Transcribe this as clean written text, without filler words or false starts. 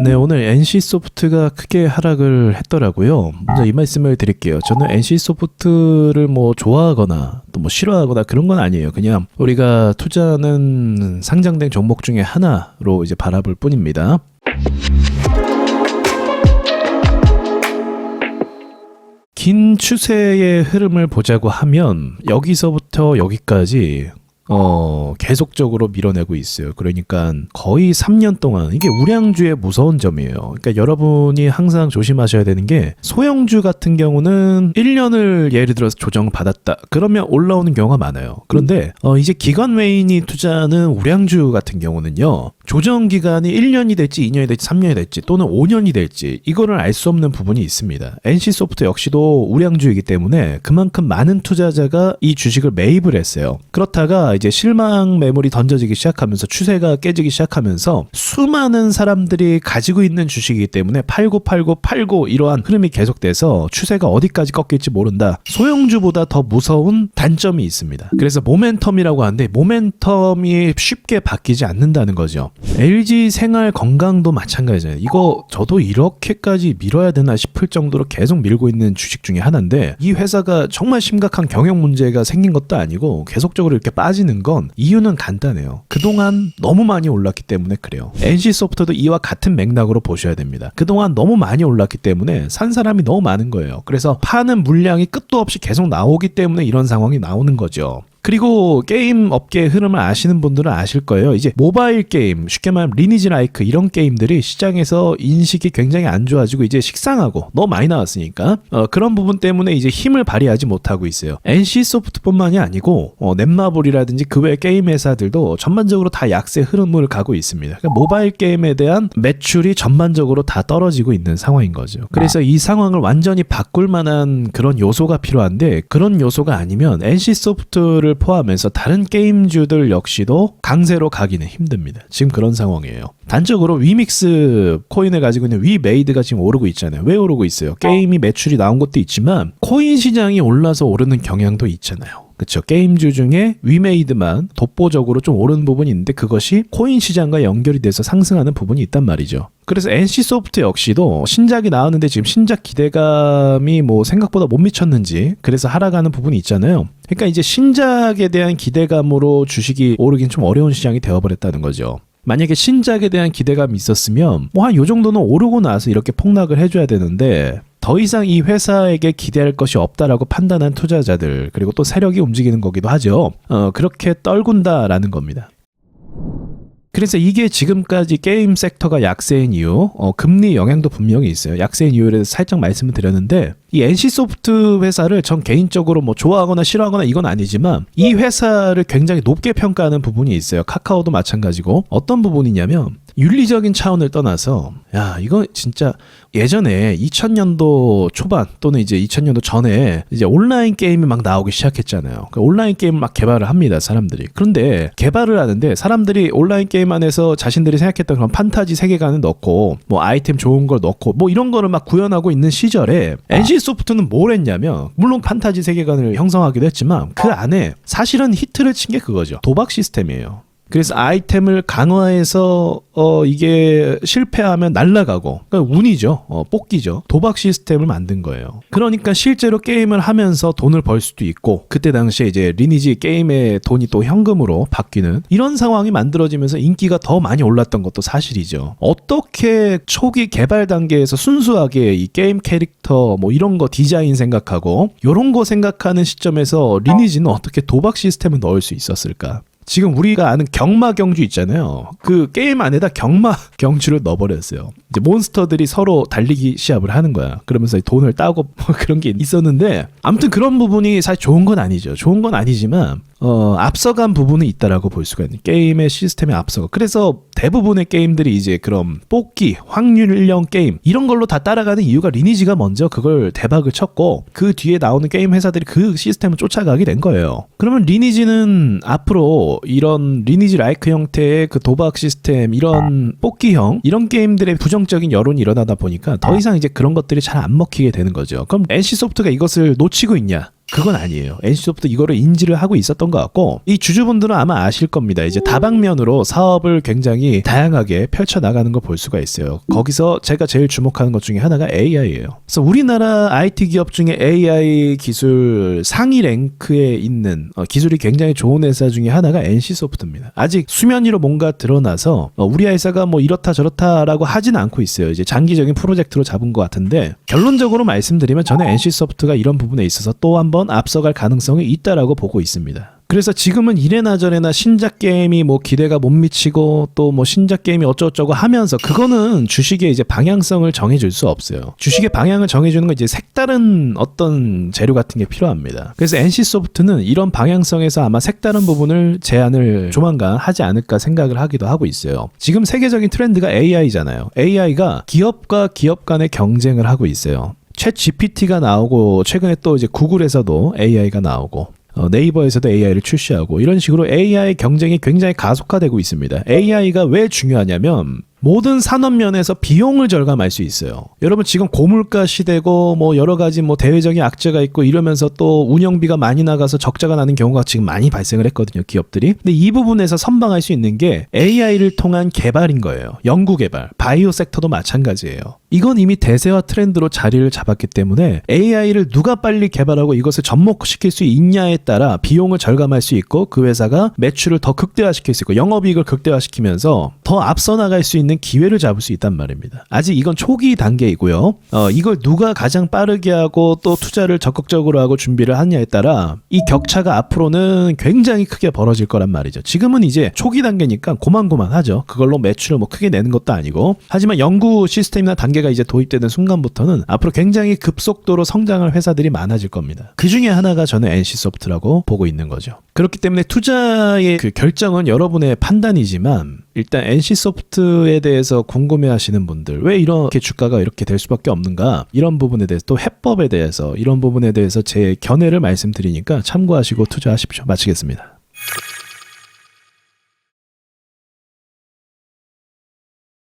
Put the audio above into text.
네, 오늘 NC소프트가 크게 하락을 했더라고요. 먼저 이 말씀을 드릴게요. 저는 NC소프트를 뭐 좋아하거나 또 뭐 싫어하거나 그런 건 아니에요. 그냥 우리가 투자하는 상장된 종목 중에 하나로 이제 바라볼 뿐입니다. 긴 추세의 흐름을 보자고 하면 여기서부터 여기까지 계속적으로 밀어내고 있어요. 그러니까 거의 3년 동안 이게 우량주의 무서운 점이에요. 그러니까 여러분이 항상 조심하셔야 되는 게 소형주 같은 경우는 1년을 예를 들어서 조정받았다. 그러면 올라오는 경우가 많아요. 그런데 이제 기관 외인이 투자하는 우량주 같은 경우는요. 조정 기간이 1년이 될지 2년이 될지 3년이 될지 또는 5년이 될지 이거를 알 수 없는 부분이 있습니다. NC소프트 역시도 우량주이기 때문에 그만큼 많은 투자자가 이 주식을 매입을 했어요. 그렇다가 이제 실망 매물이 던져지기 시작하면서 추세가 깨지기 시작하면서 수많은 사람들이 가지고 있는 주식이기 때문에 팔고 이러한 흐름이 계속돼서 추세가 어디까지 꺾일지 모른다. 소형주보다 더 무서운 단점이 있습니다. 그래서 모멘텀이라고 하는데 모멘텀이 쉽게 바뀌지 않는다는 거죠. LG 생활 건강도 마찬가지잖아요. 이거 저도 이렇게까지 밀어야 되나 싶을 정도로 계속 밀고 있는 주식 중에 하나인데 이 회사가 정말 심각한 경영 문제가 생긴 것도 아니고 계속적으로 이렇게 빠지는 건 이유는 간단해요. 그동안 너무 많이 올랐기 때문에 그래요. NC소프트도 이와 같은 맥락으로 보셔야 됩니다. 그동안 너무 많이 올랐기 때문에 산 사람이 너무 많은 거예요. 그래서 파는 물량이 끝도 없이 계속 나오기 때문에 이런 상황이 나오는 거죠. 그리고 게임 업계의 흐름을 아시는 분들은 아실 거예요. 이제 모바일 게임, 쉽게 말하면 리니지 라이크 이런 게임들이 시장에서 인식이 굉장히 안 좋아지고 이제 식상하고 너무 많이 나왔으니까 그런 부분 때문에 이제 힘을 발휘하지 못하고 있어요. NC소프트뿐만이 아니고 넷마블이라든지 그 외 게임 회사들도 전반적으로 다 약세 흐름을 가고 있습니다. 그러니까 모바일 게임에 대한 매출이 전반적으로 다 떨어지고 있는 상황인 거죠. 그래서 이 상황을 완전히 바꿀 만한 그런 요소가 필요한데 그런 요소가 아니면 NC소프트를 포함해서 다른 게임주들 역시도 강세로 가기는 힘듭니다. 지금 그런 상황이에요. 단적으로 위믹스 코인을 가지고 있는 위메이드가 지금 오르고 있잖아요. 왜 오르고 있어요? 게임이 매출이 나온 것도 있지만 코인 시장이 올라서 오르는 경향도 있잖아요. 그렇죠. 게임주 중에 위메이드만 독보적으로 좀 오른 부분이 있는데 그것이 코인 시장과 연결이 돼서 상승하는 부분이 있단 말이죠. 그래서 NC소프트 역시도 신작이 나왔는데 지금 신작 기대감이 뭐 생각보다 못 미쳤는지 그래서 하락하는 부분이 있잖아요. 그러니까 이제 신작에 대한 기대감으로 주식이 오르긴 좀 어려운 시장이 되어버렸다는 거죠. 만약에 신작에 대한 기대감이 있었으면 뭐 한 요 정도는 오르고 나서 이렇게 폭락을 해줘야 되는데 더 이상 이 회사에게 기대할 것이 없다라고 판단한 투자자들 그리고 또 세력이 움직이는 거기도 하죠. 그렇게 떨군다라는 겁니다. 그래서 이게 지금까지 게임 섹터가 약세인 이유, 금리 영향도 분명히 있어요. 약세인 이유에 대해서 살짝 말씀을 드렸는데 이 NC소프트 회사를 전 개인적으로 뭐 좋아하거나 싫어하거나 이건 아니지만 이 회사를 굉장히 높게 평가하는 부분이 있어요. 카카오도 마찬가지고 어떤 부분이냐면 윤리적인 차원을 떠나서 야 이거 진짜 예전에 2000년도 초반 또는 이제 2000년도 전에 이제 온라인 게임이 막 나오기 시작했잖아요. 그 온라인 게임을 막 개발을 합니다. 사람들이. 그런데 개발을 하는데 사람들이 온라인 게임 안에서 자신들이 생각했던 그런 판타지 세계관을 넣고 뭐 아이템 좋은 걸 넣고 뭐 이런 거를 막 구현하고 있는 시절에 NC소프트는 뭘 했냐면 물론 판타지 세계관을 형성하기도 했지만 그 안에 사실은 히트를 친 게 그거죠. 도박 시스템이에요. 그래서 아이템을 강화해서 이게 실패하면 날아가고 그러니까 운이죠. 뽑기죠. 도박 시스템을 만든 거예요. 그러니까 실제로 게임을 하면서 돈을 벌 수도 있고 그때 당시에 이제 리니지 게임의 돈이 또 현금으로 바뀌는 이런 상황이 만들어지면서 인기가 더 많이 올랐던 것도 사실이죠. 어떻게 초기 개발 단계에서 순수하게 이 게임 캐릭터 뭐 이런 거 디자인 생각하고 이런 거 생각하는 시점에서 리니지는 어떻게 도박 시스템을 넣을 수 있었을까? 지금 우리가 아는 경마 경주 있잖아요. 그 게임 안에다 경마 경주를 넣어버렸어요. 이제 몬스터들이 서로 달리기 시합을 하는 거야. 그러면서 돈을 따고 뭐 그런 게 있었는데 아무튼 그런 부분이 사실 좋은 건 아니죠. 좋은 건 아니지만 앞서간 부분은 있다라고 볼 수가 있는 게임의 시스템에 앞서가. 그래서 대부분의 게임들이 이제 그런 뽑기, 확률형 게임 이런 걸로 다 따라가는 이유가 리니지가 먼저 그걸 대박을 쳤고 그 뒤에 나오는 게임 회사들이 그 시스템을 쫓아가게 된 거예요. 그러면 리니지는 앞으로 이런 리니지 라이크 형태의 그 도박 시스템 이런 뽑기형 이런 게임들의 부정적인 여론이 일어나다 보니까 더 이상 이제 그런 것들이 잘 안 먹히게 되는 거죠. 그럼 NC소프트가 이것을 놓치고 있냐? 그건 아니에요. NC소프트 이거를 인지를 하고 있었던 것 같고, 이 주주분들은 아마 아실 겁니다. 이제 다방면으로 사업을 굉장히 다양하게 펼쳐나가는 걸 볼 수가 있어요. 거기서 제가 제일 주목하는 것 중에 하나가 AI예요. 그래서 우리나라 IT 기업 중에 AI 기술 상위 랭크에 있는 기술이 굉장히 좋은 회사 중에 하나가 NC소프트입니다. 아직 수면 위로 뭔가 드러나서 우리 회사가 뭐 이렇다 저렇다라고 하진 않고 있어요. 이제 장기적인 프로젝트로 잡은 것 같은데, 결론적으로 말씀드리면 저는 NC소프트가 이런 부분에 있어서 또 한번 앞서갈 가능성이 있다라고 보고 있습니다. 그래서 지금은 이래나 저래나 신작 게임이 뭐 기대가 못 미치고 또 뭐 신작 게임이 어쩌고저쩌고 하면서, 그거는 주식의 이제 방향성을 정해줄 수 없어요. 주식의 방향을 정해주는 건 이제 색다른 어떤 재료 같은 게 필요합니다. 그래서 NC소프트는 이런 방향성에서 아마 색다른 부분을 제안을 조만간 하지 않을까 생각을 하기도 하고 있어요. 지금 세계적인 트렌드가 AI잖아요. AI가 기업과 기업 간의 경쟁을 하고 있어요. 챗 GPT가 나오고, 최근에 또 이제 구글에서도 AI가 나오고, 네이버에서도 AI를 출시하고, 이런 식으로 AI 경쟁이 굉장히 가속화되고 있습니다. AI가 왜 중요하냐면 모든 산업면에서 비용을 절감할 수 있어요. 여러분, 지금 고물가 시대고 뭐 여러 가지 뭐 대외적인 악재가 있고 이러면서 또 운영비가 많이 나가서 적자가 나는 경우가 지금 많이 발생을 했거든요, 기업들이. 근데 이 부분에서 선방할 수 있는 게 AI를 통한 개발인 거예요. 연구 개발, 바이오 섹터도 마찬가지예요. 이건 이미 대세와 트렌드로 자리를 잡았기 때문에 AI를 누가 빨리 개발하고 이것을 접목시킬 수 있냐에 따라 비용을 절감할 수 있고, 그 회사가 매출을 더 극대화시킬 수 있고 영업이익을 극대화시키면서 더 앞서 나갈 수 있는 기회를 잡을 수 있단 말입니다. 아직 이건 초기 단계이고요. 이걸 누가 가장 빠르게 하고 또 투자를 적극적으로 하고 준비를 하느냐에 따라 이 격차가 앞으로는 굉장히 크게 벌어질 거란 말이죠. 지금은 이제 초기 단계니까 고만고만하죠. 그걸로 매출을 뭐 크게 내는 것도 아니고. 하지만 연구 시스템이나 단계가 이제 도입되는 순간부터는 앞으로 굉장히 급속도로 성장할 회사들이 많아질 겁니다. 그 중에 하나가 저는 NC소프트라고 보고 있는 거죠. 그렇기 때문에 투자의 그 결정은 여러분의 판단이지만, 일단 NC소프트에 대해서 궁금해하시는 분들, 왜 이렇게 주가가 이렇게 될 수밖에 없는가, 이런 부분에 대해서, 또 해법에 대해서, 이런 부분에 대해서 제 견해를 말씀드리니까 참고하시고 투자하십시오. 마치겠습니다.